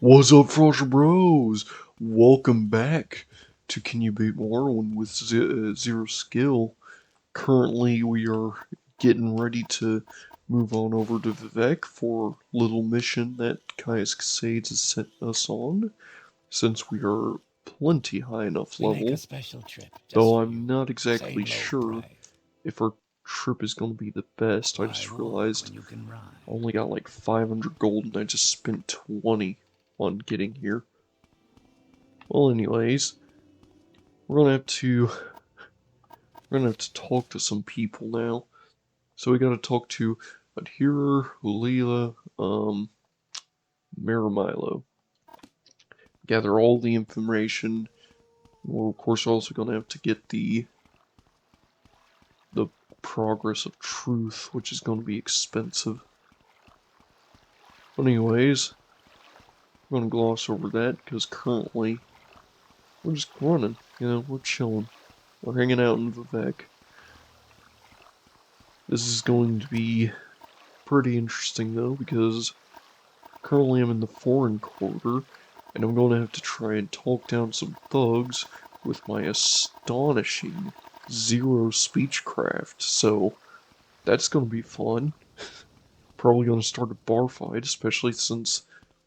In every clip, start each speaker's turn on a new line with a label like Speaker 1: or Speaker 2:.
Speaker 1: What's up, Frosher Bros? Welcome back to Can You Beat Morrowind with Zero Skill. Currently, we are getting ready to move on over to Vivek for a little mission that Caius Casades has sent us on, since we are plenty high enough
Speaker 2: We make a
Speaker 1: level,
Speaker 2: special trip just
Speaker 1: though
Speaker 2: for
Speaker 1: I'm
Speaker 2: you.
Speaker 1: not
Speaker 2: Say
Speaker 1: exactly
Speaker 2: low
Speaker 1: sure
Speaker 2: price.
Speaker 1: if our trip is going to be the best. I
Speaker 2: Why
Speaker 1: just
Speaker 2: walk
Speaker 1: realized
Speaker 2: when you can
Speaker 1: I
Speaker 2: ride?
Speaker 1: only got like 500 gold and I just spent 20 on getting here. Well, anyways, we're gonna have to talk to some people now. So we gotta talk to Adhira, Ulila, Marimilo. Gather all the information. We're of course also gonna have to get the progress of truth, which is gonna be expensive. But anyways, I'm gonna gloss over that because currently we're just running, we're chilling. We're hanging out in Vivek. This is going to be pretty interesting though, because currently I'm in the foreign quarter, and I'm going to have to try and talk down some thugs with my astonishing zero speechcraft, so that's going to be fun. Probably going to start a bar fight, especially since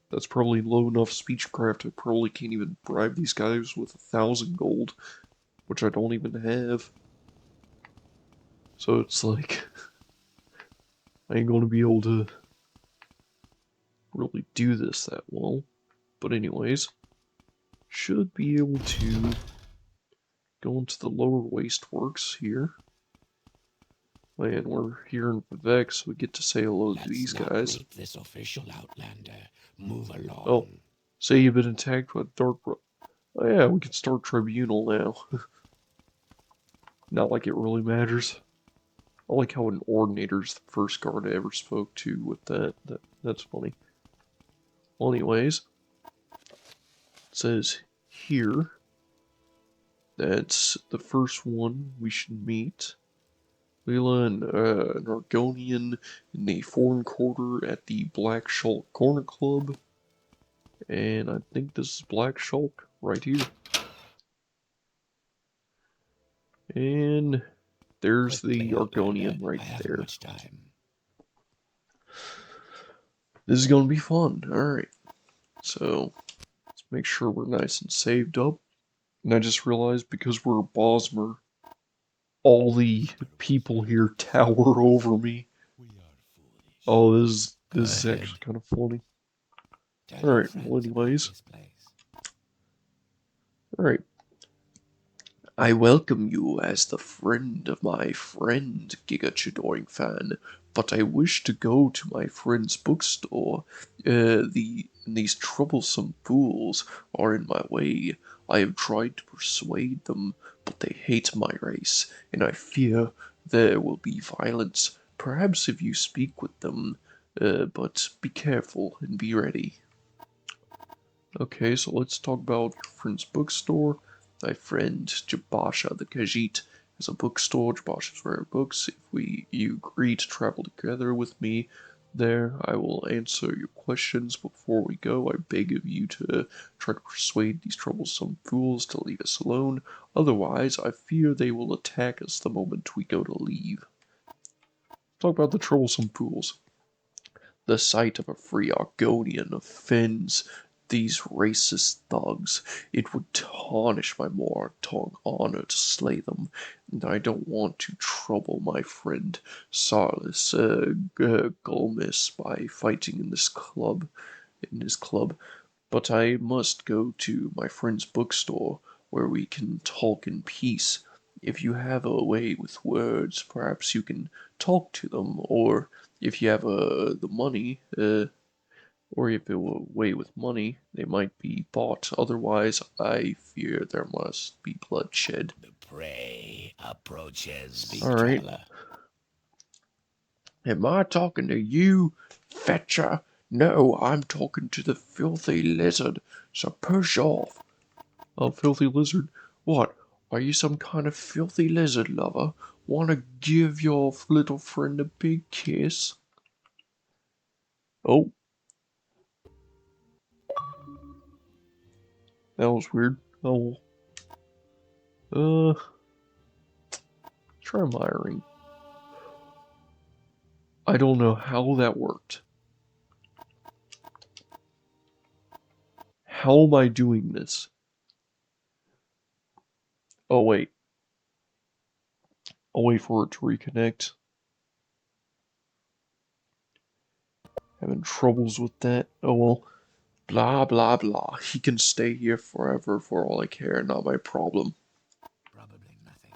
Speaker 1: that's probably low enough speechcraft I probably can't even bribe these guys with 1,000 gold, which I don't even have. So it's like, I ain't going to be able to really do this that well. But anyways, should be able to go into the lower waste works here. And we're here in Vivek, so we get to say hello to these
Speaker 2: Let's not
Speaker 1: guys.
Speaker 2: meet this official outlander. Move along.
Speaker 1: Oh, say you've been attacked by dark. Oh yeah, we can start tribunal now. Not like it really matters. I like how an ordinator's the first guard I ever spoke to with that. That's funny. Well, anyways, it says here that's the first one we should meet. Leela and an Argonian in the foreign quarter at the Black Shulk Corner Club. And I think this is Black Shulk right here. And there's
Speaker 2: Quickly,
Speaker 1: the
Speaker 2: outlander.
Speaker 1: Argonian right
Speaker 2: I haven't
Speaker 1: there.
Speaker 2: much time.
Speaker 1: This is going to be fun. Alright. So, let's make sure we're nice and saved up. And I just realized because we're a Bosmer, all the people here tower over me. Oh, this is actually kind of funny. Alright, well anyways. Alright. I welcome you as the friend of my friend, Giga Chidoring fan, but I wish to go to my friend's bookstore. These troublesome fools are in my way. I have tried to persuade them, but they hate my race, and I fear there will be violence. Perhaps if you speak with them, but be careful and be ready. Okay, so let's talk about your friend's bookstore. My friend Jabasha the Khajiit has a bookstore. Jabasha's rare books. If you agree to travel together with me there, I will answer your questions. Before we go, I beg of you to try to persuade these troublesome fools to leave us alone. Otherwise, I fear they will attack us the moment we go to leave. Talk about the troublesome fools. The sight of a free Argonian offends these racist thugs. It would tarnish my Mortong honor to slay them, and I don't want to trouble my friend Sarlis Gulmis by fighting in his club. But I must go to my friend's bookstore, where we can talk in peace. If you have a way with words, perhaps you can talk to them, or if you have the money, or if it were way with money, they might be bought. Otherwise, I fear there must be bloodshed.
Speaker 2: The prey approaches. Speak,
Speaker 1: Alright.
Speaker 2: traveler.
Speaker 1: Am I talking to you, fetcher? No, I'm talking to the filthy lizard, so push off. Oh, filthy lizard? What? Are you some kind of filthy lizard lover? Wanna give your little friend a big kiss? Oh. That was weird. Oh, uh, try miring. I don't know how that worked. How am I doing this? Oh wait, I'll wait for it to reconnect. Having troubles with that. Oh well. Blah blah blah. He can stay here forever for all I care, not my problem.
Speaker 2: Probably nothing.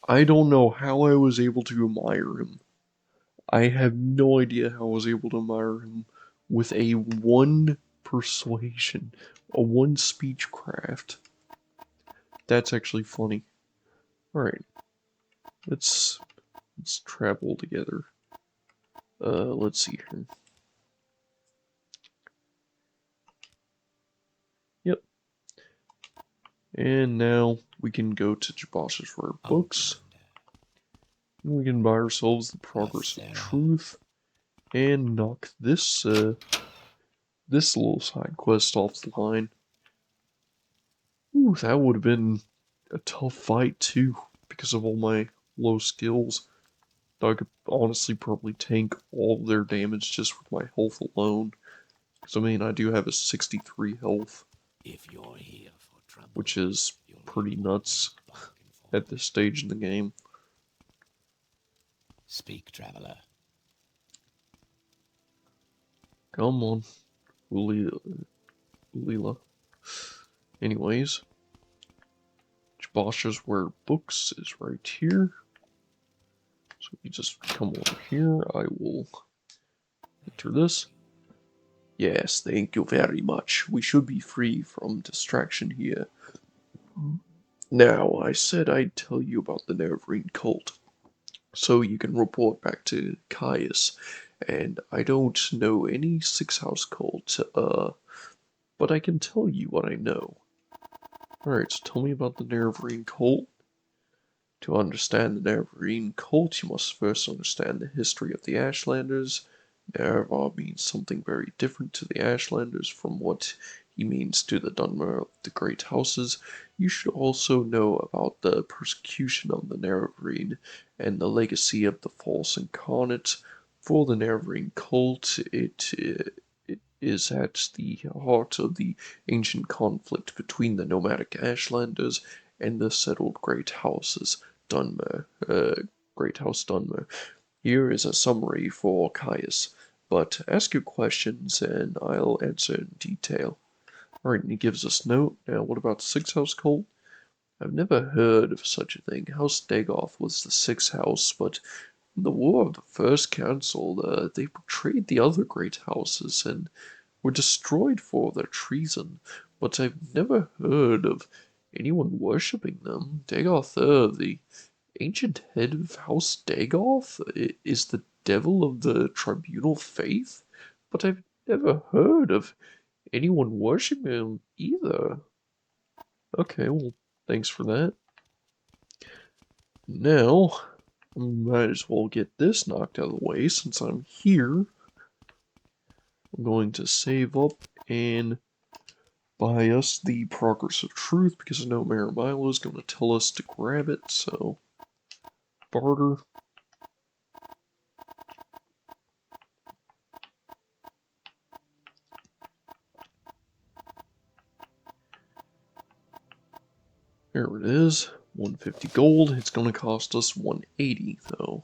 Speaker 1: I don't know how I was able to admire him. I have no idea how I was able to admire him with a 1 persuasion, a 1 speechcraft. That's actually funny. Alright, let's travel together. Let's see here. Yep. And now we can go to Jabash's Rare Books. And we can buy ourselves the Progress of Truth and knock this this little side quest off the line. Ooh, that would have been a tough fight too, because of all my low skills. I could honestly probably tank all their damage just with my health alone. Because I mean, I do have a 63 health,
Speaker 2: If you're here for trouble,
Speaker 1: which is
Speaker 2: you'll
Speaker 1: pretty
Speaker 2: hear
Speaker 1: nuts
Speaker 2: barking for
Speaker 1: at this stage in the game.
Speaker 2: Speak, traveler.
Speaker 1: Come on, Ulila. Anyways, Jabash's Rare Books is right here. So you just come over here. I will enter this. Yes, thank you very much. We should be free from distraction here. Now, I said I'd tell you about the Nevergreen cult, so you can report back to Caius. And I don't know any six-house cult, but I can tell you what I know. Alright, so tell me about the Nevergreen cult. To understand the Nevergreen cult, you must first understand the history of the Ashlanders. Nerevar means something very different to the Ashlanders from what he means to the Dunmer of the Great Houses. You should also know about the persecution of the Nerevarine and the legacy of the false incarnate. For the Nerevarine cult, it is at the heart of the ancient conflict between the nomadic Ashlanders and the settled Great Houses, Great House Dunmer. Here is a summary for Caius, but ask your questions and I'll answer in detail. Alright, and he gives us note. Now, what about Six House Cult? I've never heard of such a thing. House Dagoth was the Sixth House, but in the War of the First Council, they betrayed the other great houses and were destroyed for their treason. But I've never heard of anyone worshipping them. Dagoth, the ancient head of House Dagoth, is the devil of the tribunal faith, but I've never heard of anyone worshipping him either. Okay, well, thanks for that. Now, I might as well get this knocked out of the way since I'm here. I'm going to save up and buy us the Progress of Truth because I know Marimilo is going to tell us to grab it, so barter. There it is, 150 gold. It's going to cost us 180 though.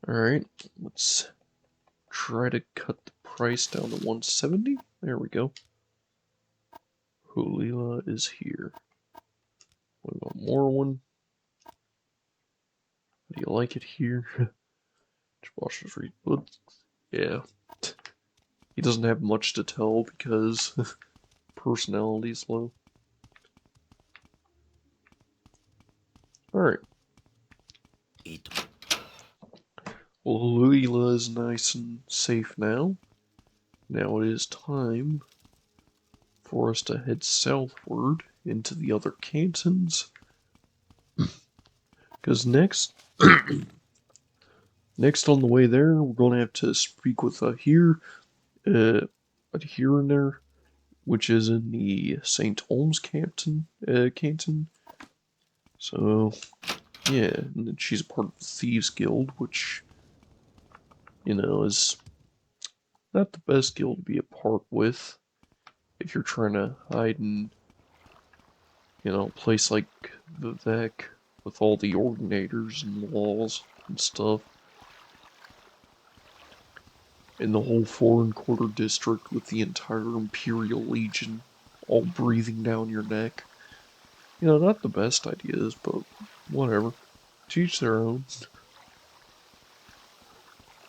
Speaker 1: Alright, let's try to cut the price down to 170. There we go. Hulila is here. What about Morrowind? How do you like it here? Josh's read books. Yeah. He doesn't have much to tell because personality's low. Alright. Well, Hulila is nice and safe now. Now it is time for us to head southward into the other cantons. Because next on the way there, we're going to have to speak with here and there. which is in the St. Olms canton. So, yeah, and then she's a part of the Thieves Guild, which, is not the best guild to be a part with if you're trying to hide in, a place like Vivek with all the ordinators and laws and stuff, in the whole foreign quarter district with the entire Imperial Legion all breathing down your neck. Not the best ideas, but whatever. To each their own.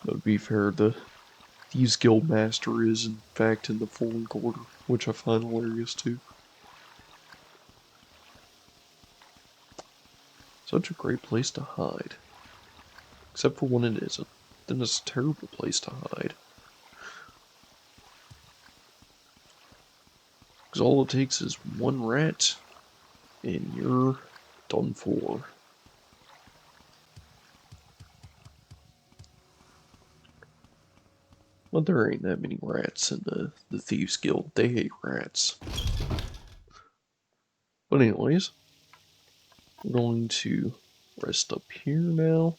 Speaker 1: But to be fair, the Thieves Guild Master is in fact in the foreign quarter, which I find hilarious too. Such a great place to hide. Except for when it isn't. Then it's a terrible place to hide. Because all it takes is one rat, and you're done for. Well, there ain't that many rats in the Thieves Guild. They hate rats. But anyways, we're going to rest up here now.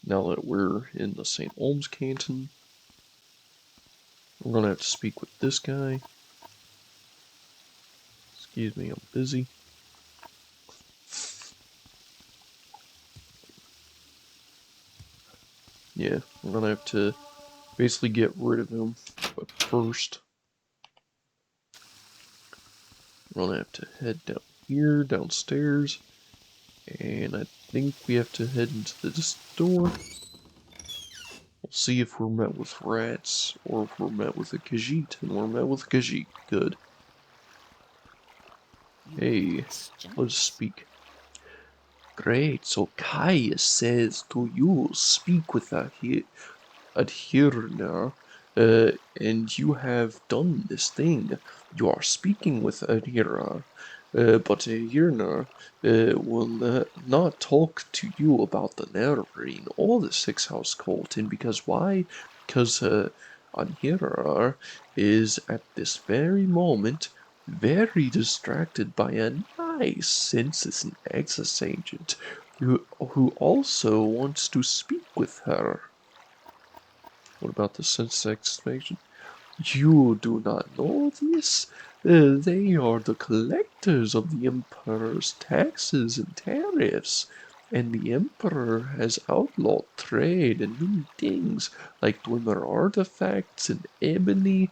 Speaker 1: Now that we're in the St. Olms Canton, we're going to have to speak with this guy. Excuse me, I'm busy. Yeah, we're going to have to basically get rid of him. But first, we're going to have to head down here, downstairs. And I think we have to head into this door. We'll see if we're met with rats or if we're met with a Khajiit. And we're met with a Khajiit. Good. Hey, let us speak. Great, so Caius says to you, speak with a adherner, and you have done this thing. You are speaking with adherner, but adherner will not talk to you about the narrating or the six house cult, and because why? Because adherner is at this very moment very distracted by a nice census and access agent who also wants to speak with her. What about the census access agent? You do not know this? They are the collectors of the Emperor's taxes and tariffs, and the Emperor has outlawed trade in many things like Dwemer artifacts and ebony,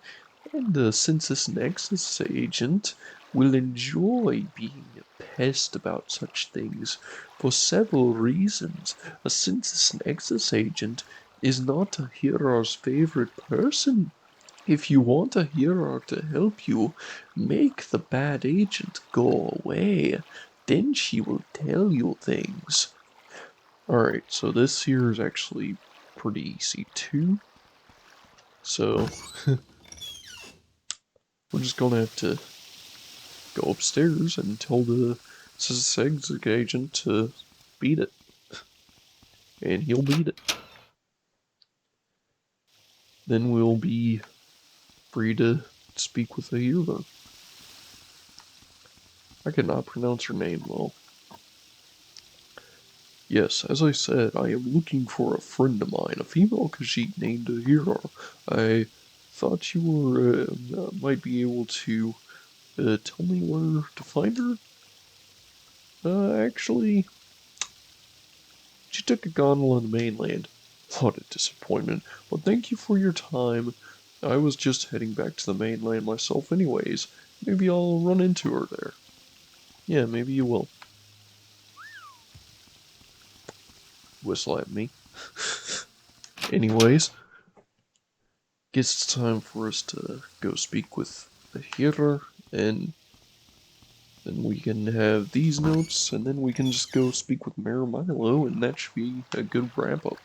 Speaker 1: and the census nexus agent will enjoy being a pest about such things for several reasons. A census nexus agent is not a hero's favorite person. If you want a hero to help you make the bad agent go away, then she will tell you things. Alright, so this here is actually pretty easy too. So, we're just gonna have to go upstairs and tell the Seg agent to beat it. And he'll beat it. Then we'll be free to speak with a hero. I cannot pronounce her name well. Yes, as I said, I am looking for a friend of mine, a female Khajiit named Ahira. I thought you were, might be able to tell me where to find her? Actually, she took a gondola on the mainland. What a disappointment. But thank you for your time. I was just heading back to the mainland myself anyways. Maybe I'll run into her there. Yeah, maybe you will. Whistle at me. Anyways, guess it's time for us to go speak with the healer, and then we can have these notes, and then we can just go speak with Mayor Milo, and that should be a good wrap-up.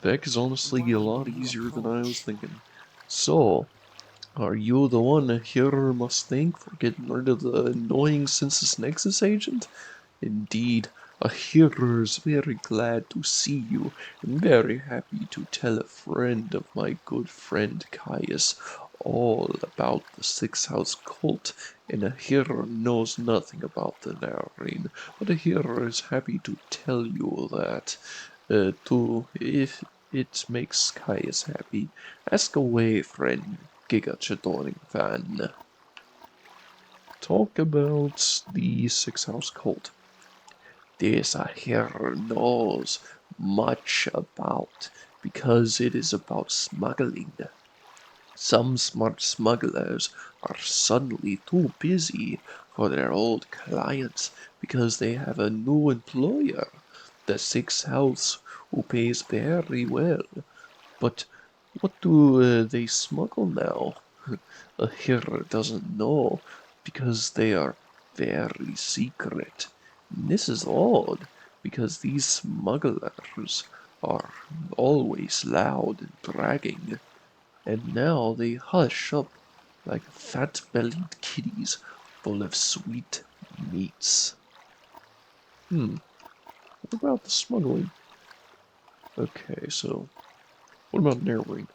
Speaker 1: That is honestly a lot easier than I was thinking. So, are you the one the healer must thank for getting rid of the annoying Census Nexus agent? Indeed. A hero is very glad to see you, and very happy to tell a friend of my good friend Caius all about the Six House cult, and a hero knows nothing about the Narrane, but a hero is happy to tell you that, too, if it makes Caius happy. Ask away, friend Gigachadoring fan. Talk about the Six House cult. This a hero knows much about, because it is about smuggling. Some smart smugglers are suddenly too busy for their old clients because they have a new employer, the Six House, who pays very well. But what do they smuggle now? A hero doesn't know because they are very secret. This is odd because these smugglers are always loud and bragging, and now they hush up like fat-bellied kitties full of sweet meats. What about the smuggling? Okay, so what about narrowing?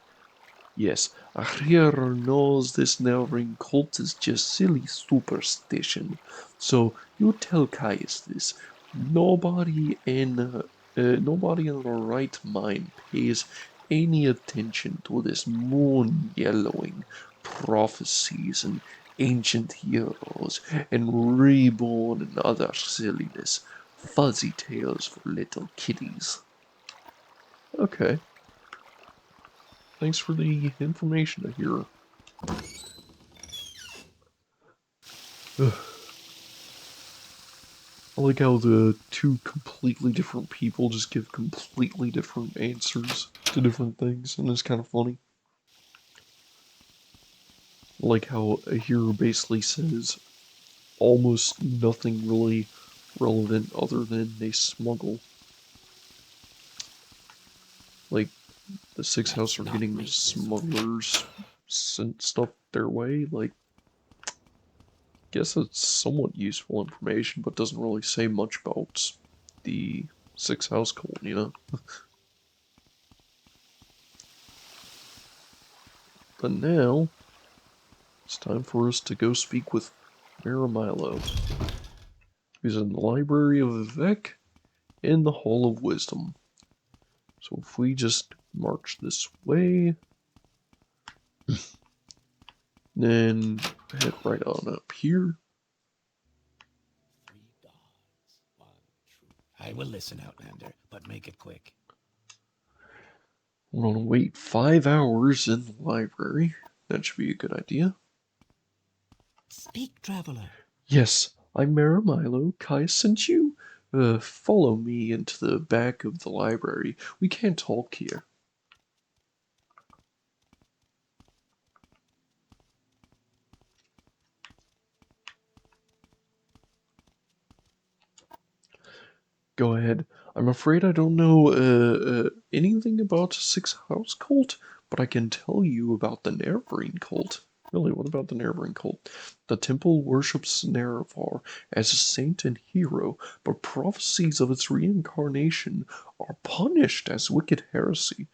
Speaker 1: Yes, Arriero knows this Nelring cult is just silly superstition. So you tell Caius this. Nobody in their right mind pays any attention to this moon yellowing prophecies and ancient heroes and reborn and other silliness. Fuzzy tales for little kiddies. Okay, thanks for the information here. I like how the two completely different people just give completely different answers to different things, and it's kind of funny. I like how a hero basically says almost nothing really relevant other than they smuggle. Like, the Six House
Speaker 2: That's
Speaker 1: are
Speaker 2: not
Speaker 1: getting
Speaker 2: racist.
Speaker 1: smugglers sent stuff their way. Like, guess it's somewhat useful information, but doesn't really say much about the Six House cult, you know? But now, it's time for us to go speak with Maramilo. He's in the Library of Vivek in the Hall of Wisdom. So if we just march this way, then head right on up here.
Speaker 2: Three gods, one truth. I will listen, Outlander, but make it quick.
Speaker 1: We're gonna wait 5 hours in the library. That should be a good idea.
Speaker 2: Speak, traveler.
Speaker 1: Yes, I'm Maramilo. Kai sent you. Follow me into the back of the library. We can't talk here. Go ahead. I'm afraid I don't know anything about Six House cult, but I can tell you about the Nerevarine cult. Really, what about the Nerevarine cult? The temple worships Nerevar as a saint and hero, but prophecies of its reincarnation are punished as wicked heresy.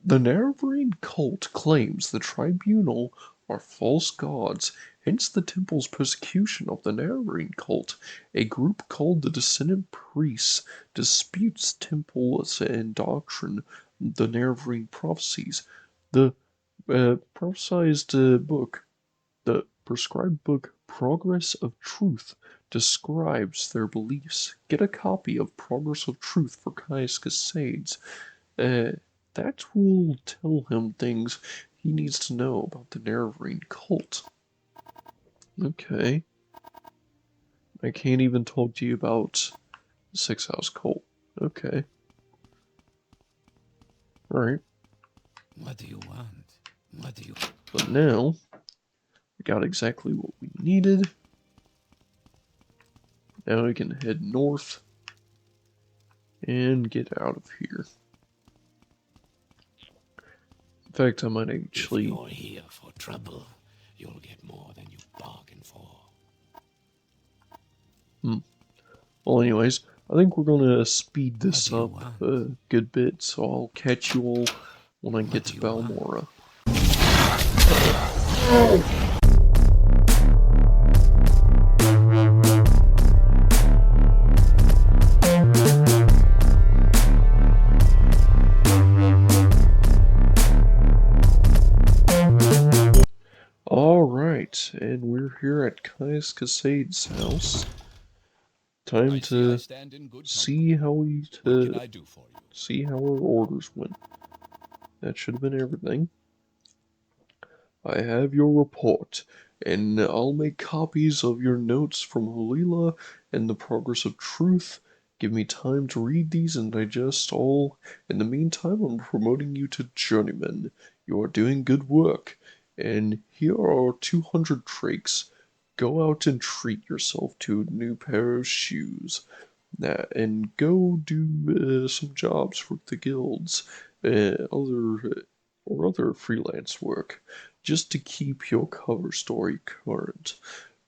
Speaker 1: The Nerevarine cult claims the tribunal are false gods, hence the temple's persecution of the Nerevarine cult. A group called the Descendant Priests disputes temples and doctrine, the Nerevarine prophecies. The prophesized book, the prescribed book Progress of Truth, describes their beliefs. Get a copy of Progress of Truth for Caius Casades. Uh, that will tell him things he needs to know about the Nerevarine cult. Okay. I can't even talk to you about the Six House cult. Okay. Alright.
Speaker 2: What do you want? What do you...
Speaker 1: But now, we got exactly what we needed. Now we can head north and get out of here. In fact, I might
Speaker 2: If
Speaker 1: actually...
Speaker 2: you're here for trouble, you'll get more than you bargained for.
Speaker 1: Well, anyways, I think we're gonna speed
Speaker 2: What
Speaker 1: this
Speaker 2: do you
Speaker 1: up
Speaker 2: want?
Speaker 1: a good bit, so I'll catch you all when I
Speaker 2: What
Speaker 1: get
Speaker 2: do
Speaker 1: to
Speaker 2: you want?
Speaker 1: Balmora. Alright, and we're here at Caius Casade's house. Time
Speaker 2: I see I
Speaker 1: to
Speaker 2: stand in good
Speaker 1: see
Speaker 2: company.
Speaker 1: how we
Speaker 2: What can I do for you?
Speaker 1: see how our orders went. That should have been everything. I have your report, and I'll make copies of your notes from Halila and the progress of truth. Give me time to read these and digest all. In the meantime, I'm promoting you to journeyman. You are doing good work, and here are 200 drakes. Go out and treat yourself to a new pair of shoes. And go do some jobs for the guilds, other freelance work, just to keep your cover story current,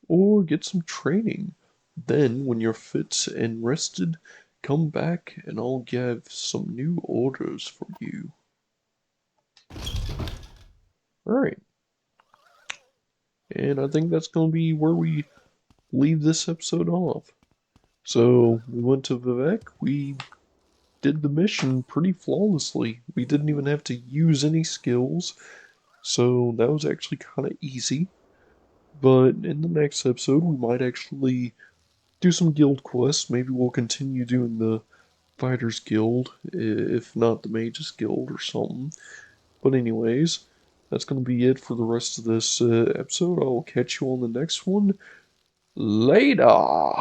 Speaker 1: or get some training. Then, when you're fit and rested, come back and I'll give some new orders for you. Alright, and I think that's going to be where we leave this episode off. So, we went to Vivek, we did the mission pretty flawlessly. We didn't even have to use any skills, so that was actually kind of easy. But in the next episode, we might actually do some guild quests. Maybe we'll continue doing the Fighters Guild, if not the Mages Guild or something. But, anyways, that's going to be it for the rest of this episode. I'll catch you on the next one. Later!